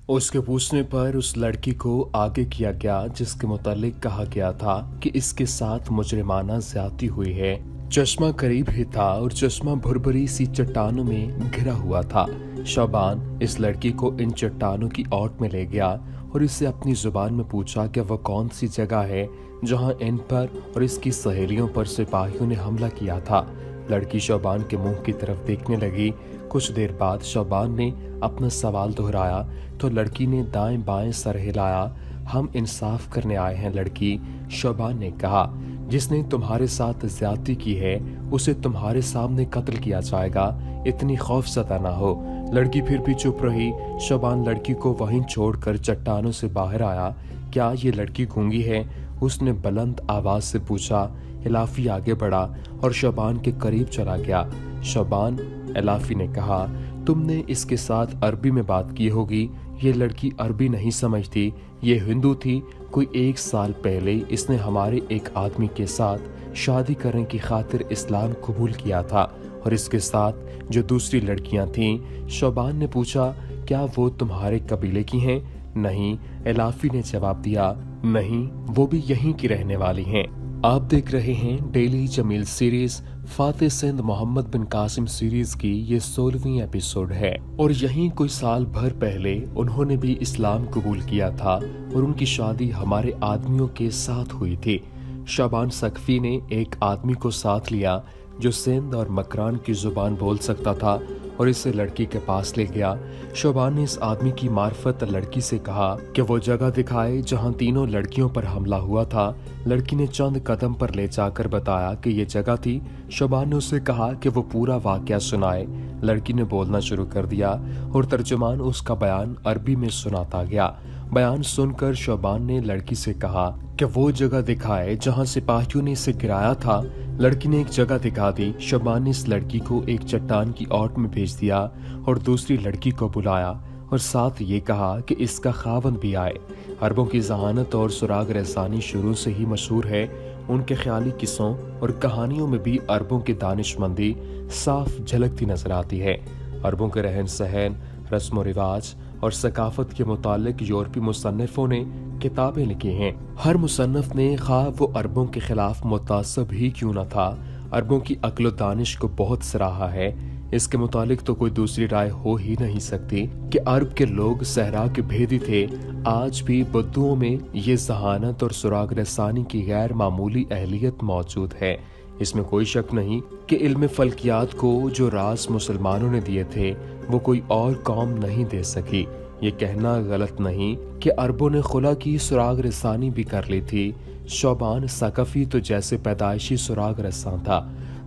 उसके पूछने पर उस लड़की को आगे किया गया, जिसके मुतालिक कहा गया था कि इसके साथ मुजरिमाना ज्यादती हुई है। चश्मा करीब ही था और चश्मा भुरभुरी सी चट्टानों में घिरा हुआ था। शाबान इस लड़की को इन चट्टानों की ओट में ले गया और इससे अपनी जुबान में पूछा कि वह कौन सी जगह है जहां इन पर और इसकी सहेलियों पर सिपाहियों ने हमला किया था। लड़की शाबान के मुंह की तरफ देखने लगी। कुछ देर बाद शाबान ने अपना सवाल दोहराया तो लड़की ने दाएं बाएं सर हिलाया। हम इंसाफ करने आए हैं लड़की, शाबान ने कहा। जिसने तुम्हारे साथ ज्यादती की है उसे तुम्हारे सामने कत्ल किया जाएगा, इतनी खौफज़दा ना हो। लड़की फिर भी चुप रही। शाबान लड़की को वहीं छोड़कर चट्टानों से बाहर आया। क्या ये लड़की गूंगी है? उसने बुलंद आवाज से पूछा। इलाफी आगे बढ़ा और शाबान के करीब चला गया। शाबान, इलाफी ने कहा, तुमने इसके साथ अरबी में बात की होगी। ये लड़की अरबी नहीं समझती, ये हिंदू थी। कोई 1 साल पहले इसने हमारे एक आदमी के साथ शादी करने की खातिर इस्लाम कबूल किया था और इसके साथ जो दूसरी लड़कियां थीं। शाबान ने पूछा, क्या वो तुम्हारे कबीले की हैं? नहीं, इलाफी ने जवाब दिया, नहीं, वो भी यहीं की रहने वाली हैं। आप देख रहे हैं डेली जमील सीरीज। फातेह सिंध मोहम्मद बिन कासिम सीरीज की ये 16वीं एपिसोड है और यहीं कोई साल भर पहले उन्होंने भी इस्लाम कबूल किया था और उनकी शादी हमारे आदमियों के साथ हुई थी। शाबान सकफी ने एक आदमी को साथ लिया जो सिंध और मकरान की जुबान बोल सकता था और इसे लड़की के पास ले गया। शाबान ने इस आदमी की मार्फत लड़की से कहा कि वो जगह दिखाए जहां तीनों लड़कियों पर हमला हुआ था। लड़की ने चंद कदम पर ले जाकर बताया कि ये जगह थी। शाबान ने उसे कहा कि वो पूरा वाकया सुनाए। लड़की ने बोलना शुरू कर दिया और तर्जुमान उसका बयान अरबी में सुनाता गया। बयान सुनकर शाबान ने लड़की से कहा कि वो जगह दिखाए जहां सिपाहियों ने इसे गिराया था। लड़की ने एक जगह दिखा दी। शाबान ने इस लड़की को एक चट्टान की ओट में भेज दिया और दूसरी लड़की को बुलाया और साथ ये कहा कि इसका खावंद भी आए। अरबों की जहानत और सुराग रसानी शुरू से ही मशहूर है। उनके ख्याली किस्सों और कहानियों में भी अरबों की दानिशमंदी साफ झलकती नजर आती है। अरबों के रहन सहन, रस्म व रिवाज और सकाफत के मुतालिक यूरोपी मुसन्निफों ने किताबें लिखी हैं। हर मुसन्निफ ने, खा वो अरबों के खिलाफ मुतासब ही क्यों न था, अरबों की अक्ल दानिश को बहुत सराहा है। इसके मुतालिक तो कोई दूसरी राय हो ही नहीं सकती कि अरब के लोग सहरा के भेदी थे। आज भी बुद्दुओं में ये जहानत और सुराग रसानी की गैर मामूली अहलियत मौजूद है। इसमें कोई शक नहीं कि इल्म फल्कियात को जो राज मुसलमानों ने दिए थे वो कोई और कौम नहीं दे सकी। ये कहना गलत नहीं कि अरबों ने खुला की सुराग रसानी भी कर ली थी। शाबान सकफी तो जैसे पैदाइशी सुराग रसां था।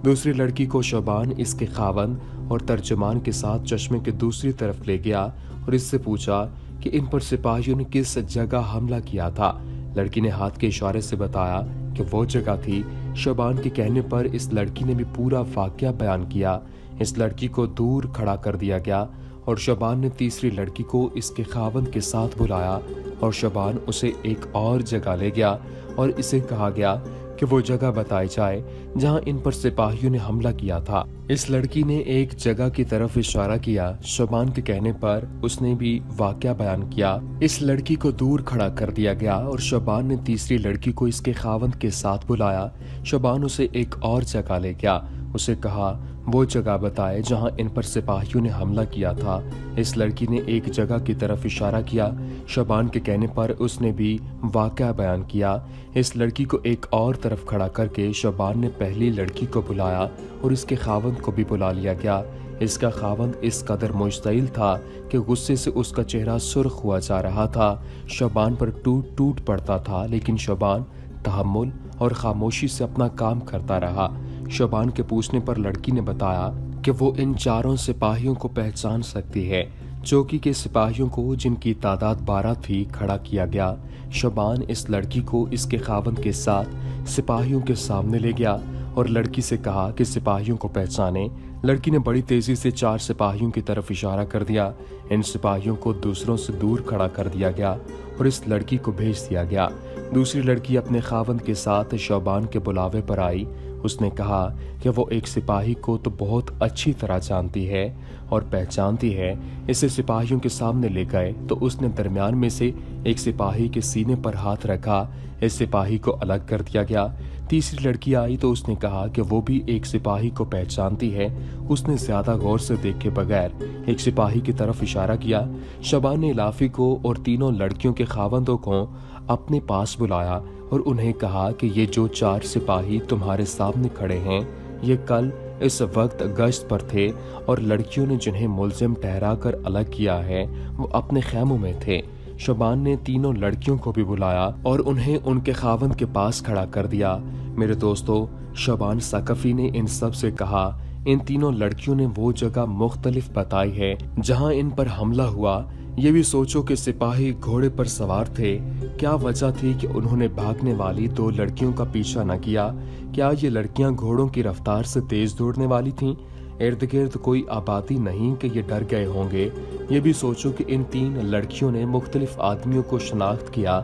दूसरी लड़की को शाबान इसके खावंद और तर्जुमान के साथ चश्मे के दूसरी तरफ ले गया और इससे पूछा कि इन पर सिपाहियों ने किस जगह हमला किया था। लड़की ने हाथ के इशारे से बताया कि वो जगह थी। शाबान के कहने पर इस लड़की ने भी पूरा वाकया बयान किया। इस लड़की को दूर खड़ा कर दिया गया और शाबान ने तीसरी लड़की को इसके खावंद के साथ बुलाया और शाबान उसे एक और जगह ले गया और इसे कहा गया कि वो जगह बताई जाए जहां इन पर सिपाहियों ने हमला किया था। इस लड़की ने एक जगह की तरफ इशारा किया। शाबान के कहने पर उसने भी वाकया बयान किया। इस लड़की को दूर खड़ा कर दिया गया और शाबान ने तीसरी लड़की को इसके खावंद के साथ बुलाया। शाबान उसे एक और जगह ले गया। उसे कहा वो जगह बताए जहां इन पर सिपाहियों ने हमला किया था। इस लड़की ने एक जगह की तरफ इशारा किया। शाबान के कहने पर उसने भी वाकया बयान किया। इस लड़की को एक और तरफ खड़ा करके शाबान ने पहली लड़की को बुलाया और इसके खावंद को भी बुला लिया गया। इसका खावंद इस कदर मुश्तइल था कि गुस्से से उसका चेहरा सुर्ख हुआ जा रहा था। शाबान पर टूट टूट पड़ता था, लेकिन शाबान तहम्मुल और खामोशी से अपना काम करता रहा। शाबान के पूछने पर लड़की ने बताया कि वो इन 4 सिपाहियों को पहचान सकती है। चौकी के सिपाहियों को, जिनकी तादाद 12 थी, खड़ा किया गया। शाबान इस लड़की को इसके खावंद के साथ सिपाहियों के सामने ले गया और लड़की से कहा कि सिपाहियों को पहचाने। लड़की ने बड़ी तेजी से 4 सिपाहियों की तरफ इशारा कर दिया। इन सिपाहियों को दूसरों से दूर खड़ा कर दिया गया और इस लड़की को भेज दिया गया। दूसरी लड़की अपने खावंद के साथ शाबान के बुलावे पर आई उसने कहा कि वो एक सिपाही को तो बहुत अच्छी तरह जानती है और पहचानती है। इसे सिपाहियों के सामने ले गए तो उसने दरमियान में से एक सिपाही के सीने पर हाथ रखा। इस सिपाही को अलग कर दिया गया। तीसरी लड़की आई तो उसने कहा कि वो भी एक सिपाही को पहचानती है। उसने ज्यादा गौर से देखे बगैर एक सिपाही की तरफ इशारा किया। शबान ने इलाफी को और तीनों लड़कियों के खावंदों को अपने पास बुलाया और उन्हें कहा कि ये जो 4 सिपाही तुम्हारे सामने खड़े हैं, ये कल इस वक्त गश्त पर थे और लड़कियों ने जिन्हें मुलजिम ठहरा कर अलग किया है वो अपने खैमों में थे। शबान ने तीनों लड़कियों को भी बुलाया और उन्हें उनके खावंद के पास खड़ा कर दिया। मेरे दोस्तों, शबान सकफी ने इन सब से कहा, इन तीनों लड़कियों ने वो जगह मुख्तलिफ बताई है जहां इन पर हमला हुआ। ये भी सोचो कि सिपाही घोड़े पर सवार थे। क्या वजह थी कि उन्होंने भागने वाली 2 लड़कियों का पीछा न किया? क्या ये लड़कियां घोड़ों की रफ्तार से तेज दौड़ने वाली थीं? इर्द गिर्द कोई आबादी नहीं कि ये डर गए होंगे। ये भी सोचो कि इन 3 लड़कियों ने मुख्तलिफ आदमियों को शनाख्त किया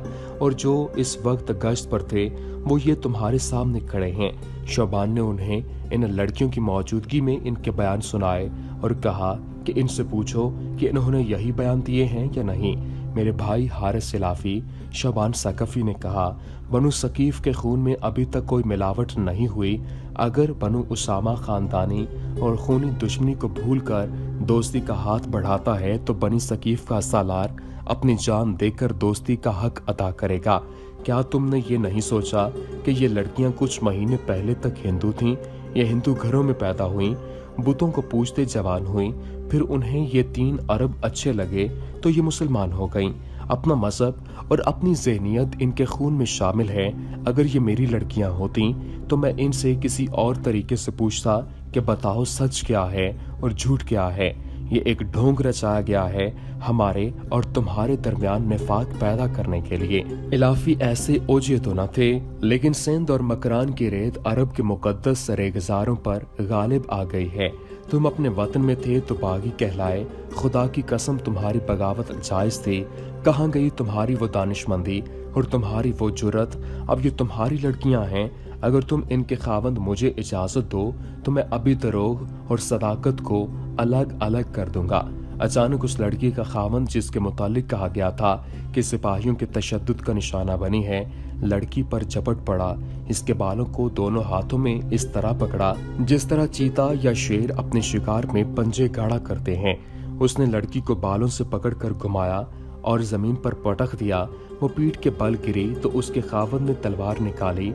और जो इस वक्त गश्त पर थे वो ये तुम्हारे सामने खड़े हैं। शबान ने उन्हें इन लड़कियों की मौजूदगी में इनके बयान सुनाए और कहा कि इनसे पूछो कि इन्होंने यही बयान दिए हैं या नहीं। मेरे भाई हारिस इलाफी, शबान सकफी ने कहा, बनु सकीफ के खून में अभी तक कोई मिलावट नहीं हुई। अगर बनु उसामा खानदानी और खूनी दुश्मनी को भूलकर दोस्ती का हाथ बढ़ाता है तो बनी सकीफ का सालार अपनी जान देकर दोस्ती का हक अदा करेगा। क्या तुमने ये नहीं सोचा कि ये लड़कियां कुछ महीने पहले तक हिंदू थीं? ये हिंदू घरों में पैदा हुईं, बुतों को पूजते जवान हुईं, फिर उन्हें ये 3 अरब अच्छे लगे तो ये मुसलमान हो गईं। अपना मजहब और अपनी ज़हनियत इनके खून में शामिल है। अगर ये मेरी लड़कियां होती तो मैं इनसे किसी और तरीके से पूछता कि बताओ सच क्या है और झूठ क्या है। ये एक ढोंग रचाया गया है हमारे और तुम्हारे दरमियान निफाक पैदा करने के लिए। इलाफी ऐसे ओझे तो न थे, लेकिन सिंध और मकरान की रेत अरब के मुकद्दस रेगजारों पर गालिब आ गई है। तुम अपने वतन में थे तो बागी कहलाए। खुदा की कसम तुम्हारी बगावत जायज थी। कहाँ गई तुम्हारी वो दानिशमंदी और तुम्हारी वो जुर्रत? अब ये तुम्हारी लड़कियां हैं। अगर तुम इनके खावंद मुझे इजाजत दो तो मैं अभी दरोग और सदाकत को अलग अलग कर दूंगा। अचानक उस लड़की का खावंद जिसके मुतालिक कहा गया था कि सिपाहियों के तशद्दुद का निशाना बनी है, लड़की पर झपट पड़ा। इसके बालों को दोनों हाथों में इस तरह पकड़ा जिस तरह चीता या शेर अपने शिकार में पंजे गाड़ा करते हैं। उसने लड़की को बालों से पकड़कर घुमाया और जमीन पर पटक दिया। वो पीठ के बल गिरी तो उसके खावंद ने तलवार निकाली।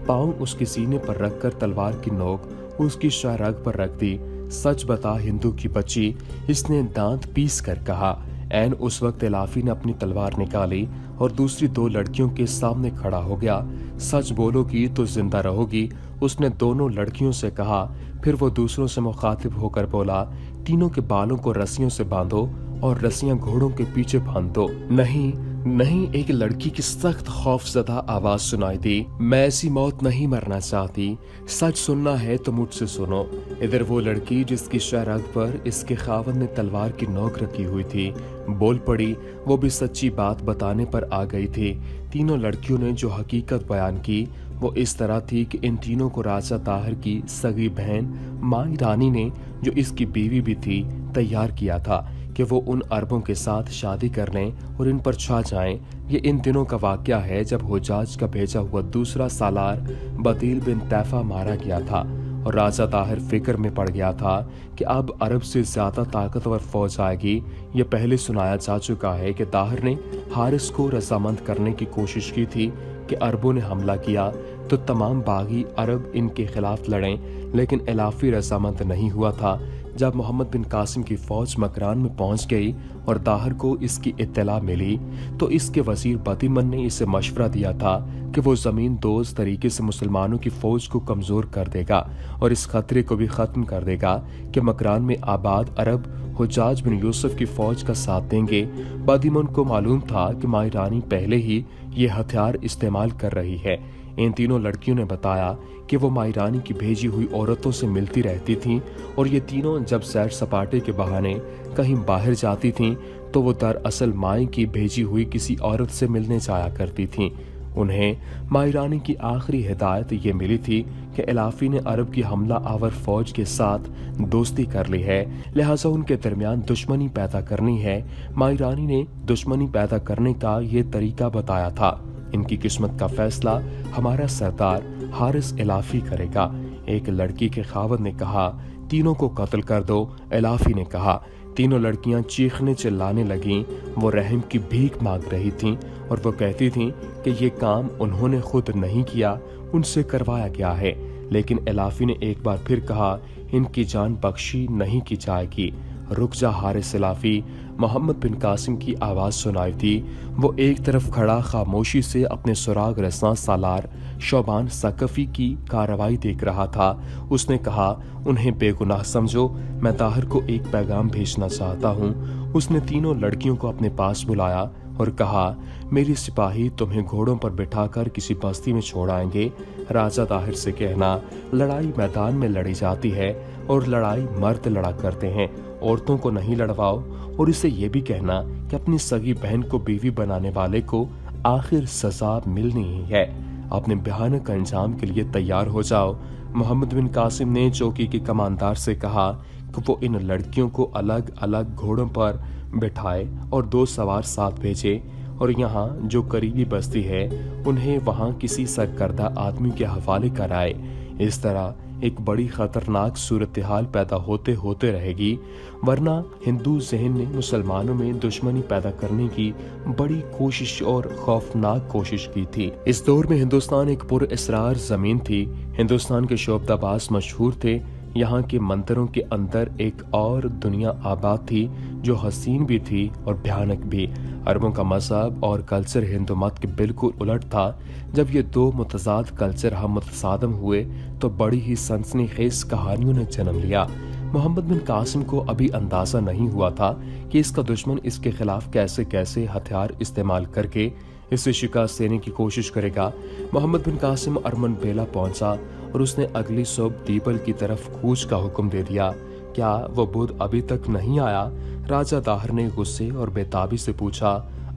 पाँव उसके सीने पर रखकर तलवार की नोक उसकी शाहरग पर रख दी। सच बता हिंदू की बच्ची, इसने दांत पीस कर कहा। ऐन उस वक्त इलाफी ने अपनी तलवार निकाली और दूसरी 2 लड़कियों के सामने खड़ा हो गया। सच बोलोगी तो जिंदा रहोगी, उसने दोनों लड़कियों से कहा। फिर वो दूसरों से मुखातिब होकर बोला, तीनों के बालों को रस्सियों से बांधो और रस्सियां घोड़ों के पीछे बांध दो। नहीं नहीं, एक लड़की की सख्त खौफजदा आवाज सुनाई दी। मैं ऐसी मौत नहीं मरना चाहती। सच सुनना है तो मुझसे सुनो। इधर वो लड़की जिसकी शहरग पर इसके खावंद ने तलवार की नोक रखी हुई थी बोल पड़ी। वो भी सच्ची बात बताने पर आ गई थी। तीनों लड़कियों ने जो हकीकत बयान की वो इस तरह थी कि इन तीनों को राजा ताहिर की सगी बहन माई रानी ने, जो इसकी बीवी भी थी, तैयार किया था कि वो उन अरबों के साथ शादी कर लें और इन पर छा जाएं। ये इन दिनों का वाकया है जब हुजाज का भेजा हुआ दूसरा सालार बदील बिन तैफा मारा गया था और राजा ताहिर फिक्र में पड़ गया था कि अब अरब से ज्यादा ताकतवर फौज आएगी। ये पहले सुनाया जा चुका है कि ताहिर ने हारिस को रजामंद करने की कोशिश की थी कि अरबों ने हमला किया तो तमाम बागी अरब इनके खिलाफ लड़ें, लेकिन इलाफी रजामंद नहीं हुआ था। जब मोहम्मद बिन कासिम की फौज मकरान में पहुंच गई और ताहिर को इसकी इत्तला मिली तो इसके वजीर बदीमन ने इसे मशवरा दिया था कि वो जमीन दोज तरीके से मुसलमानों की फौज को कमजोर कर देगा और इस खतरे को भी खत्म कर देगा कि मकरान में आबाद अरब हुजाज बिन यूसुफ की फौज का साथ देंगे। बदीमन को मालूम था कि माई रानी पहले ही ये हथियार इस्तेमाल कर रही है। इन तीनों लड़कियों ने बताया कि वो माई रानी की भेजी हुई औरतों से मिलती रहती थीं और ये तीनों जब सैर सपाटे के बहाने कहीं बाहर जाती थीं तो वो दरअसल माई की भेजी हुई किसी औरत से मिलने जाया करती थीं। उन्हें माहिरानी की आखिरी हिदायत ये मिली थी कि इलाफी ने अरब की हमला आवर फौज के साथ दोस्ती कर ली है, लिहाजा उनके दरमियान दुश्मनी पैदा करनी है। माहिरानी ने दुश्मनी पैदा करने का ये तरीका बताया था। इनकी किस्मत का फैसला हमारा सरदार हारिस इलाफी करेगा। एक लड़की के खावद ने कहा, तीनों को कत्ल कर दो। इलाफी ने कहा। तीनों लड़कियां चीखने चिल्लाने लगीं। वो रहम की भीख मांग रही थीं और वो कहती थीं कि ये काम उन्होंने खुद नहीं किया, उनसे करवाया गया है। लेकिन इलाफी ने एक बार फिर कहा, इनकी जान बख्शी नहीं की जाएगी। रुक जा हारिस इलाफी, मोहम्मद बिन कासिम की आवाज सुनाई थी। वो एक तरफ खड़ा खामोशी से अपने सुराग रसां सालार शोबान सकफी की कार्रवाई देख रहा था। उसने कहा, उन्हें बेगुनाह समझो, मैं ताहिर को एक पैगाम भेजना चाहता हूँ। उसने तीनों लड़कियों को अपने पास बुलाया और कहा, मेरी सिपाही तुम्हें घोड़ों पर बिठाकर किसी बस्ती में छोड़ आएंगे। राजा ताहिर से कहना, लड़ाई मैदान में लड़ी जाती है और लड़ाई मर्द लड़ा करते हैं, औरतों को नहीं लड़वाओ। और इसे ये भी कहना कि अपनी सगी बहन को बीवी बनाने वाले को आखिर सजा मिलनी ही है। अपने भयानक अंजाम के लिए तैयार हो जाओ। मोहम्मद बिन कासिम ने चौकी के कमांडर से कहा कि वो इन लड़कियों को अलग अलग घोड़ों पर बिठाए और 2 सवार साथ भेजे और यहाँ जो करीबी बस्ती है उन्हें वहाँ किसी सरकर्दा आदमी के हवाले कराए। इस तरह एक बड़ी खतरनाक सूरत हाल पैदा होते होते रहेगी, वरना हिंदू जहन ने मुसलमानों में दुश्मनी पैदा करने की बड़ी कोशिश और खौफनाक कोशिश की थी। इस दौर में हिंदुस्तान एक पुरअसरार जमीन थी। हिंदुस्तान के शोबदाबाज मशहूर थे। यहाँ के मंदिरों के अंदर एक और दुनिया आबाद थी जो हसीन भी थी और भयानक भी। अरबों का मजहब और कल्चर हिंदू मत के बिल्कुल उलट था। जब ये 2 मुतजाद कल्चर हम मुतसादम हुए तो बड़ी ही सनसनीखेज कहानियों ने जन्म लिया। मोहम्मद बिन कासिम को अभी अंदाजा नहीं हुआ था कि इसका दुश्मन इसके खिलाफ कैसे कैसे हथियार इस्तेमाल करके इसे शिकस्त देने की कोशिश करेगा। मोहम्मद बिन कासिम अरमन बेला पहुंचा और उसने अगली सुबह दीपल की तरफ कूच का हुक्म दे दिया। क्या वो बुध अभी तक नहीं आया? राजा ताहिर ने गुस्से और बेताबी से पूछा।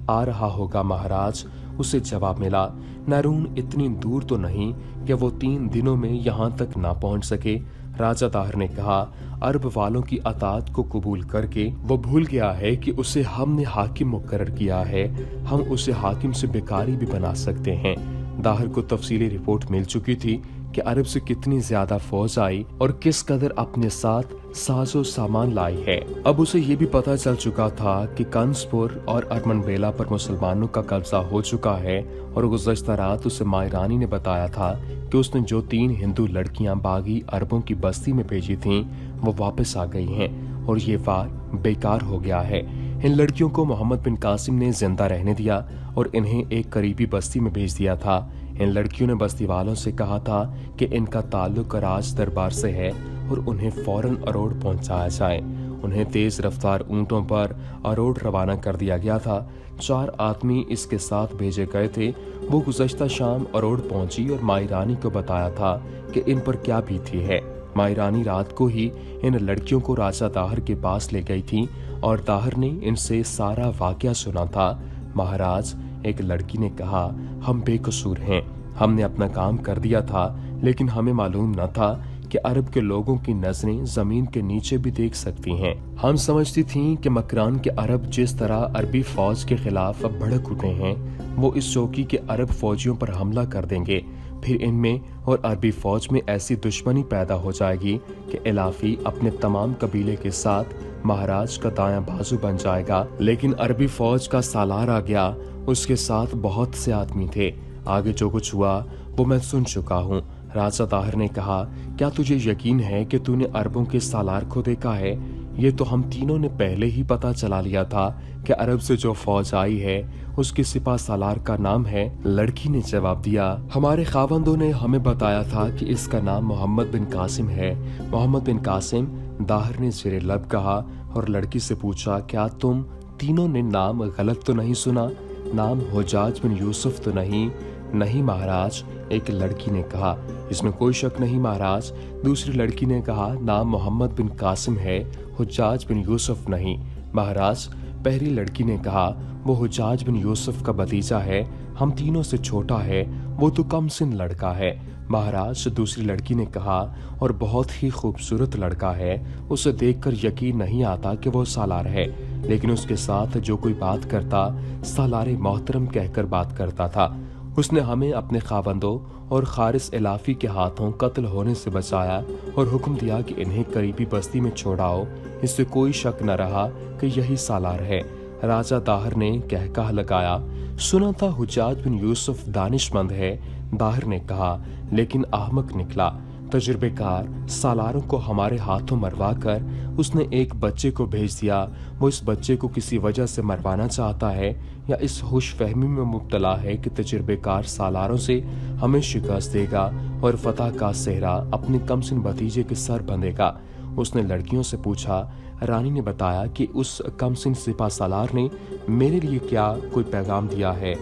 आ रहा होगा महाराज, उसे जवाब मिला। नैरून इतनी दूर तो नहीं कि वो 3 दिनों में यहाँ तक ना पहुँच सके। राजा ताहिर ने कहा, अरब वालों की अतात को कबूल करके वो भूल गया है कि उसे हमने हाकिम मुकर्रर किया है। हम उसे हाकिम से बेकारी भी बना सकते हैं। ताहिर को तफसीली रिपोर्ट मिल चुकी थी कि अरब से कितनी ज्यादा फौज आई और किस कदर अपने साथ साजो सामान लाई है। अब उसे ये भी पता चल चुका था कि कंसपुर और अरमन बेला पर मुसलमानों का कब्जा हो चुका है और गुज़श्ता रात उसे मायरानी ने बताया था कि उसने जो 3 हिंदू लड़कियां बागी अरबों की बस्ती में भेजी थीं वो वापस आ गई हैं और ये वार बेकार हो गया है। इन लड़कियों को मोहम्मद बिन कासिम ने जिंदा रहने दिया और इन्हें एक करीबी बस्ती में भेज दिया था। इन लड़कियों ने बस्ती वालों से कहा था कि इनका ताल्लुक राज दरबार से है और उन्हें फौरन अरोड़ पहुंचाया जाए। उन्हें तेज रफ्तार ऊंटों पर अरोड़ रवाना कर दिया गया था। 4 आदमी इसके साथ भेजे गए थे। वो गुज़श्ता शाम अरोड़ पहुंची और मायरानी को बताया था कि इन पर क्या बीती है। मायरानी रात को ही इन लड़कियों को राजा ताहिर के पास ले गई थी और ताहिर ने इनसे सारा वाकया सुना था। महाराज, एक लड़की ने कहा, हम बेकसूर हैं, हमने अपना काम कर दिया था, लेकिन हमें मालूम न था कि अरब के लोगों की नजरें जमीन के नीचे भी देख सकती हैं। हम समझती थीं कि मकरान के अरब जिस तरह अरबी फौज के खिलाफ अब भड़क उठे हैं, वो इस चौकी के अरब फौजियों पर हमला कर देंगे। फिर इनमें और अरबी फौज में ऐसी दुश्मनी पैदा हो जाएगी कि इलाफी अपने तमाम कबीले के साथ महाराज का दायां बाजू बन जाएगा। लेकिन अरबी फौज का सालार आ गया, उसके साथ बहुत से आदमी थे। आगे जो कुछ हुआ वो मैं सुन चुका हूँ। राजा ताहिर ने कहा, क्या तुझे यकीन है कि तूने अरबों के सालार को देखा है? ये तो हम तीनों ने पहले ही पता चला लिया था कि अरब से जो फौज आई है उसके सिपा सालार का नाम है। लड़की ने जवाब दिया, हमारे खावंदों ने हमें बताया था कि इसका नाम मोहम्मद बिन कासिम है। मोहम्मद बिन कासिम? ताहिर ने ज़ेरे लब कहा और लड़की से पूछा, क्या तुम तीनों ने नाम गलत तो नहीं सुना? नाम हुज्जाज बिन यूसुफ तो नहीं? नहीं महाराज, एक लड़की ने कहा। इसमें कोई शक नहीं महाराज। दूसरी लड़की ने कहा, नाम मोहम्मद बिन कासिम है, हुज्जाज बिन यूसुफ नहीं। महाराज, पहली लड़की ने कहा, वो हुज्जाज बिन यूसुफ का भतीजा है, हम तीनों से छोटा है, वो तो कम सिन लड़का है। महाराज, दूसरी लड़की ने कहा, और बहुत ही खूबसूरत लड़का है, उसे देखकर यकीन नहीं आता कि वो सालार है, लेकिन उसके साथ जो कोई बात करता सालारे मोहतरम कहकर बात करता था। उसने हमें अपने खावंदों और खारिस इलाफी के हाथों कत्ल होने से बचाया और हुक्म दिया कि इन्हें करीबी बस्ती में छोड़ाओ। इससे कोई शक न रहा कि यही सालार है। राजा दाहर ने कहकहा लगाया, सुना था हुज्जाज बिन यूसुफ दानिशमंद है। दाहर ने कहा, लेकिन अहमक निकला। तजुर्बेकार सालारों को हमारे हाथों मरवा कर उसने एक बच्चे को भेज दिया। वो इस बच्चे को किसी वजह से मरवाना चाहता है या इस खुशफहमी में मुब्तला है कि तजुर्बेकार सालारों से हमें शिकस्त देगा और फतह का सेहरा अपने कमसिन भतीजे के सर बंधेगा। उसने लड़कियों से पूछा। रानी ने बताया कि उस कमसिन सिपा सालार ने मेरे लिए क्या कोई पैगाम दिया है।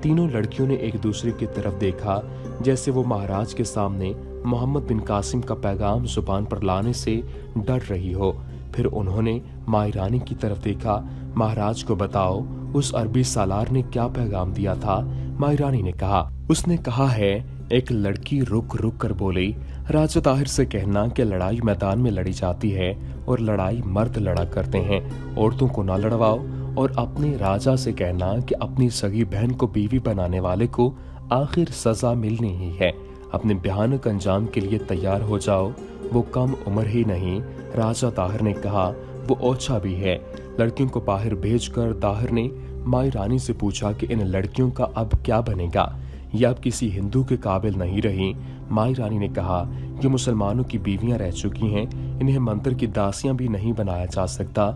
तीनों लड़कियों ने एक दूसरे की तरफ देखा जैसे वो महाराज के सामने मोहम्मद बिन कासिम का पैगाम जुबान पर लाने से डर रही हो। फिर उन्होंने माई रानी की तरफ देखा। महाराज को बताओ, उस अरबी सालार ने क्या पैगाम दिया था। माई रानी ने कहा, उसने कहा है। एक लड़की रुक रुक कर बोली, राजा ताहिर से कहना कि लड़ाई मैदान में लड़ी जाती है और लड़ाई मर्द लड़ा करते हैं, औरतों को ना लड़वाओ। और अपने राजा से कहना कि अपनी सगी बहन को बीवी बनाने वाले को आखिर सजा मिलनी ही है। अपने भयानक अंजाम के लिए तैयार हो जाओ, वो कम उम्र ही नहीं। राजा ताहिर ने कहा, वो ओछा भी है। लड़कियों को बाहर भेजकर ताहिर ने माई रानी से पूछा कि इन लड़कियों का अब क्या बनेगा, ये अब किसी हिंदू के काबिल नहीं रही। माई रानी ने कहा, ये मुसलमानों की बीवियां रह चुकी हैं, इन्हें मंदिर की दासियां भी नहीं बनाया जा सकता।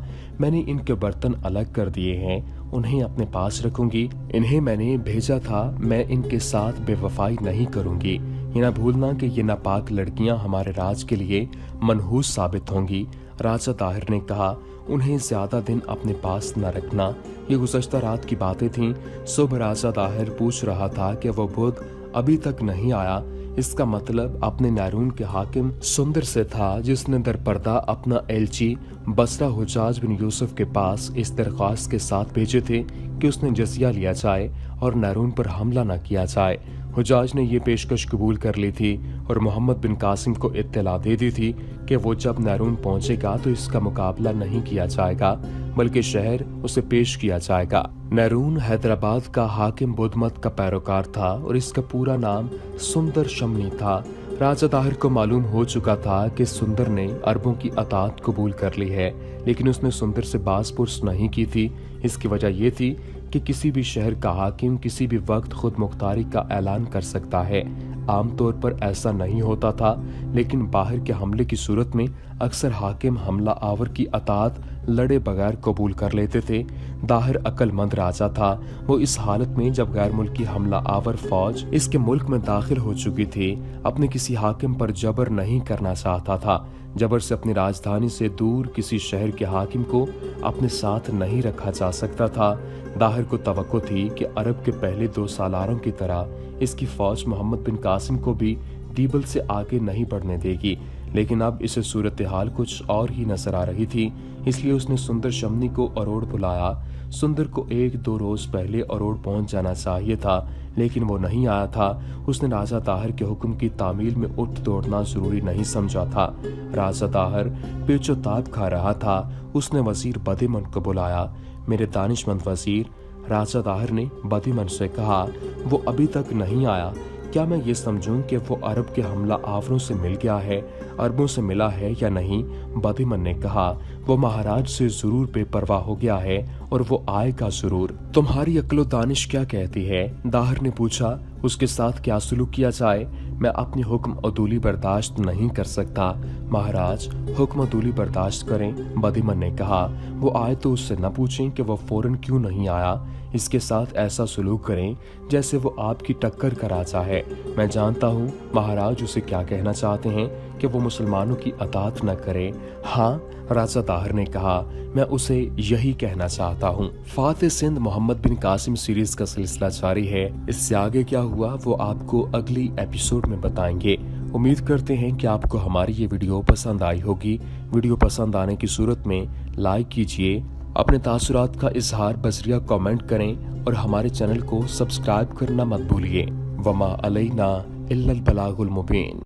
मैंने इनके बर्तन अलग कर दिए हैं, उन्हें अपने पास रखूंगी। इन्हें मैंने भेजा था, मैं इनके साथ बेवफाई नहीं करूंगी। ये ना भूलना कि ये नापाक लड़कियां हमारे राज के लिए मनहूस साबित होंगी। राजा ताहिर ने कहा, उन्हें ज्यादा दिन अपने पास न रखना। ये गुज़श्ता रात की बातें थीं। सुबह राजा ताहिर पूछ रहा था कि वो बुध अभी तक नहीं आया। इसका मतलब अपने नारून के हाकिम सुंदर से था, जिसने दरपर्दा अपना एलची बसरा हुज्जाज बिन यूसुफ के पास इस दरख्वास्त के साथ भेजे थे कि उसने जजिया लिया जाए और नारून पर हमला न किया जाए। हुज्जाज ने यह पेशकश कबूल कर ली थी और मोहम्मद बिन कासिम को इत्तला दे दी थी कि वो जब नारून पहुंचेगा तो इसका मुकाबला नहीं किया जाएगा, बल्कि शहर उसे पेश किया जाएगा। नारून हैदराबाद का हाकिम बुधमत का पैरोकार था और इसका पूरा नाम सुंदर शमनी था। राजा ताहिर को मालूम हो चुका था कि सुंदर ने अरबों की अतात कबूल कर ली है, लेकिन उसने सुंदर से बासपुरस नहीं की थी। इसकी वजह यह थी कि किसी भी शहर का हाकिम किसी भी वक्त खुद मुख्तारी का ऐलान कर सकता है। आमतौर पर ऐसा नहीं होता था, लेकिन बाहर के हमले की सूरत में अक्सर हाकिम हमला आवर की अतात लड़े बगैर कबूल कर लेते थे। दाहिर अक्लमंद राजा था। वो इस हालत में जब गैर मुल्की हमला आवर फौज इसके मुल्क में दाखिल हो चुकी थी, अपने किसी हाकिम पर जबर नहीं करना चाहता था। जबर से अपनी राजधानी से दूर किसी शहर के हाकिम को अपने साथ नहीं रखा जा सकता था। दाहिर को तवक्को थी कि अरब के पहले 2 सालारों की तरह इसकी फौज मोहम्मद बिन कासिम को भी दीबल से आगे नहीं बढ़ने देगी, लेकिन अब इसे सूरत हाल कुछ और ही नजर आ रही थी। इसलिए उसने सुंदर शमनी को अरोड़ बुलाया। सुंदर को 1-2 रोज पहले अरोड़ पहुंच जाना चाहिए था, लेकिन वो नहीं आया था। उसने राजा ताहिर के हुक्म की तामील में उठ दौड़ना जरूरी नहीं समझा था। राजा ताहिर पेचो ताप खा रहा था। उसने वजीर बदीमन को बुलाया। मेरे दानिशमंद वजीर, राजा ताहिर ने बदीमन से कहा, वो अभी तक नहीं आया। क्या मैं ये समझूं कि वो अरब के हमला आवरों से मिल गया है, अरबों से मिला है या नहीं? बदीमन ने कहा, वो महाराज से जरूर बेपरवाह हो गया है और वो आएगा जरूर। तुम्हारी अक्लो दानिश क्या कहती है? दाहिर ने पूछा। उसके साथ क्या सुलूक किया जाए? मैं अपनी हुक्म अदूली बर्दाश्त नहीं कर सकता। महाराज, हुक्म अदूली बर्दाश्त करें। बदीमन ने कहा, वो आए तो उससे न पूछें कि वो फौरन क्यों नहीं आया। इसके साथ ऐसा सुलूक करें जैसे वो आपकी टक्कर का राजा है। मैं जानता हूँ महाराज उसे क्या कहना चाहते हैं कि वो मुसलमानों की अतात न करे। हाँ, राजा ताहिर ने कहा, मैं उसे यही कहना चाहता हूँ। फाते सिंध मोहम्मद बिन कासिम सीरीज का सिलसिला जारी है। इससे आगे क्या हुआ वो आपको अगली एपिसोड में बताएंगे। उम्मीद करते हैं कि आपको हमारी ये वीडियो पसंद आई होगी। वीडियो पसंद आने की सूरत में लाइक कीजिए, अपने तासुरात का इजहार बजरिया कमेंट करें और हमारे चैनल को सब्सक्राइब करना मत भूलिए। वमा अलैना इल्लल बलागुल मुबीन।